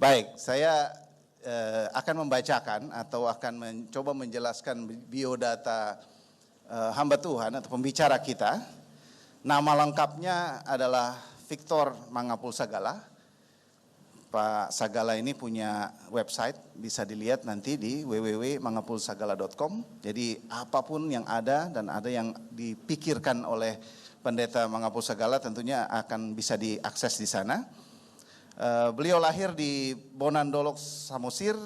Baik, saya akan membacakan atau akan mencoba menjelaskan biodata hamba Tuhan atau pembicara kita. Nama lengkapnya adalah Victor Mangapul Sagala. Pak Sagala ini punya website, bisa dilihat nanti di www.mangapulsagala.com. Jadi apapun yang ada dan ada yang dipikirkan oleh Pendeta Mangapul Sagala tentunya akan bisa diakses di sana. Beliau lahir di Bonandolok, Samosir,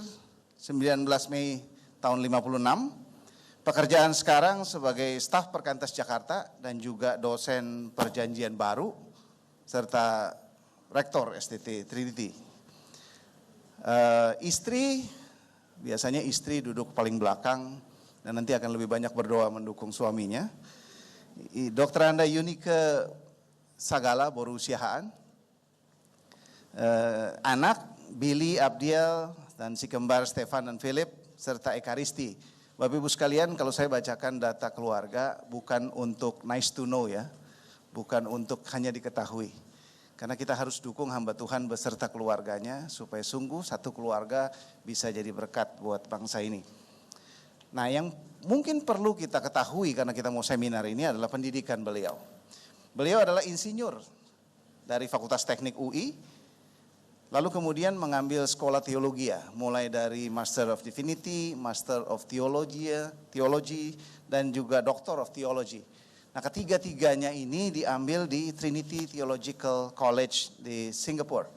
19 Mei tahun 56. Pekerjaan sekarang sebagai staf Perkantas Jakarta dan juga dosen Perjanjian Baru serta rektor STT Trinity. Istri, biasanya istri duduk paling belakang dan nanti akan lebih banyak berdoa mendukung suaminya. Dr. Anda Yunike Sagala Borusiahaan. Anak Billy, Abdiel, dan si kembar Stefan dan Philip, serta Ekaristi. Bapak Ibu sekalian, kalau saya bacakan data keluarga bukan untuk nice to know ya, bukan untuk hanya diketahui. Karena kita harus dukung hamba Tuhan beserta keluarganya supaya sungguh satu keluarga bisa jadi berkat buat bangsa ini. Nah, yang mungkin perlu kita ketahui karena kita mau seminar ini adalah pendidikan beliau. Beliau adalah insinyur dari Fakultas Teknik UI. Lalu kemudian mengambil sekolah teologi ya, mulai dari Master of Divinity, Master of Theology, dan juga Doctor of Theology. Nah, ketiga-tiganya ini diambil di Trinity Theological College di Singapore.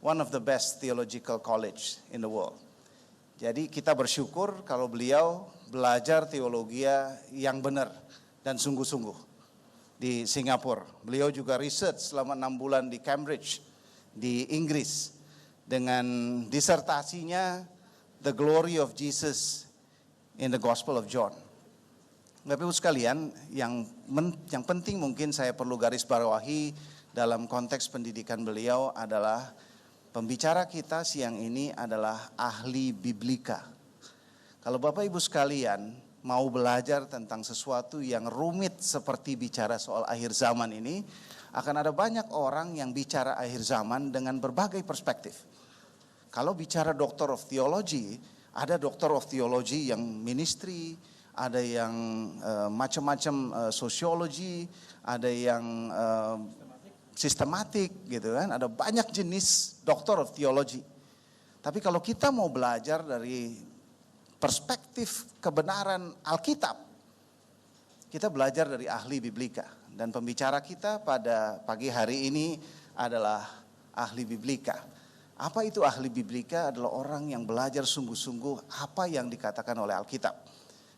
One of the best theological college in the world. Jadi kita bersyukur kalau beliau belajar teologi yang benar dan sungguh-sungguh di Singapura. Beliau juga research selama 6 bulan di Cambridge, di Inggris, dengan disertasinya The Glory of Jesus in the Gospel of John. Bapak Ibu sekalian, yang penting mungkin saya perlu garis bawahi dalam konteks pendidikan beliau adalah pembicara kita siang ini adalah ahli biblika. Kalau Bapak Ibu sekalian mau belajar tentang sesuatu yang rumit seperti bicara soal akhir zaman ini, akan ada banyak orang yang bicara akhir zaman dengan berbagai perspektif. Kalau bicara Doctor of Theology, ada Doctor of Theology yang ministry, ada yang macam-macam sosiologi, ada yang sistematik gitu kan, ada banyak jenis Doctor of Theology. Tapi kalau kita mau belajar dari perspektif kebenaran Alkitab, kita belajar dari ahli biblika. Dan pembicara kita pada pagi hari ini adalah ahli biblika. Apa itu ahli biblika? Adalah orang yang belajar sungguh-sungguh apa yang dikatakan oleh Alkitab.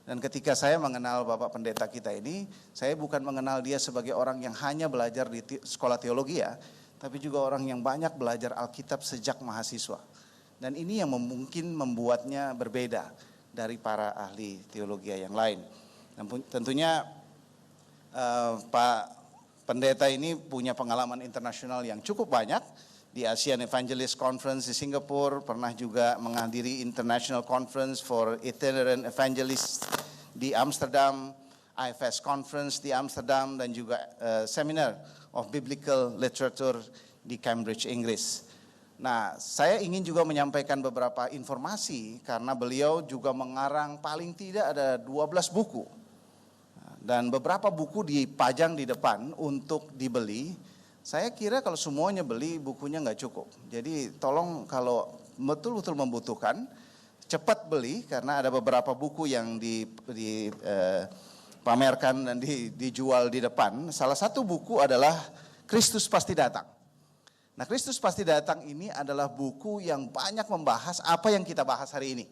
Dan ketika saya mengenal Bapak Pendeta kita ini, saya bukan mengenal dia sebagai orang yang hanya belajar di sekolah teologi ya, tapi juga orang yang banyak belajar Alkitab sejak mahasiswa. Dan ini yang mungkin membuatnya berbeda dari para ahli teologi yang lain. Dan tentunya Pak Pendeta ini punya pengalaman internasional yang cukup banyak di Asian Evangelist Conference di Singapura, pernah juga menghadiri International Conference for Itinerant Evangelists di Amsterdam, IFS Conference di Amsterdam, dan juga Seminar of Biblical Literature di Cambridge, Inggris. Nah, saya ingin juga menyampaikan beberapa informasi karena beliau juga mengarang paling tidak ada 12 buku. Dan beberapa buku dipajang di depan untuk dibeli. Saya kira kalau semuanya beli bukunya nggak cukup. Jadi tolong kalau betul-betul membutuhkan cepat beli karena ada beberapa buku yang dipamerkan dan dijual di depan. Salah satu buku adalah Kristus Pasti Datang. Nah, Kristus Pasti Datang ini adalah buku yang banyak membahas apa yang kita bahas hari ini.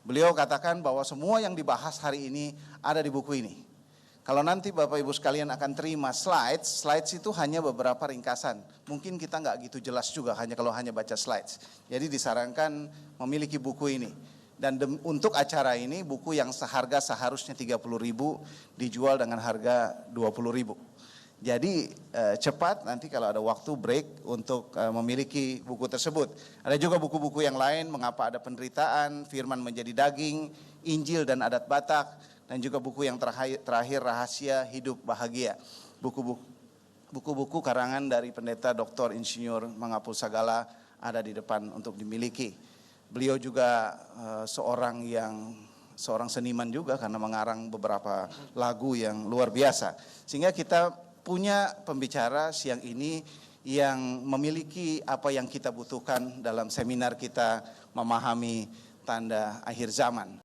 Beliau katakan bahwa semua yang dibahas hari ini ada di buku ini. Kalau nanti Bapak Ibu sekalian akan terima slides itu hanya beberapa ringkasan. Mungkin kita nggak gitu jelas juga kalau hanya baca slides. Jadi disarankan memiliki buku ini. Dan untuk acara ini buku yang seharusnya 30.000 dijual dengan harga 20.000. Jadi cepat nanti kalau ada waktu break untuk memiliki buku tersebut. Ada juga buku-buku yang lain, Mengapa Ada Penderitaan, Firman Menjadi Daging, Injil dan Adat Batak, dan juga buku yang terakhir Rahasia Hidup Bahagia. Buku-buku karangan dari Pendeta Dr. Insinyur Mangapul Sagala ada di depan untuk dimiliki. Beliau juga seorang seniman juga karena mengarang beberapa lagu yang luar biasa. Sehingga kita punya pembicara siang ini yang memiliki apa yang kita butuhkan dalam seminar kita memahami tanda akhir zaman.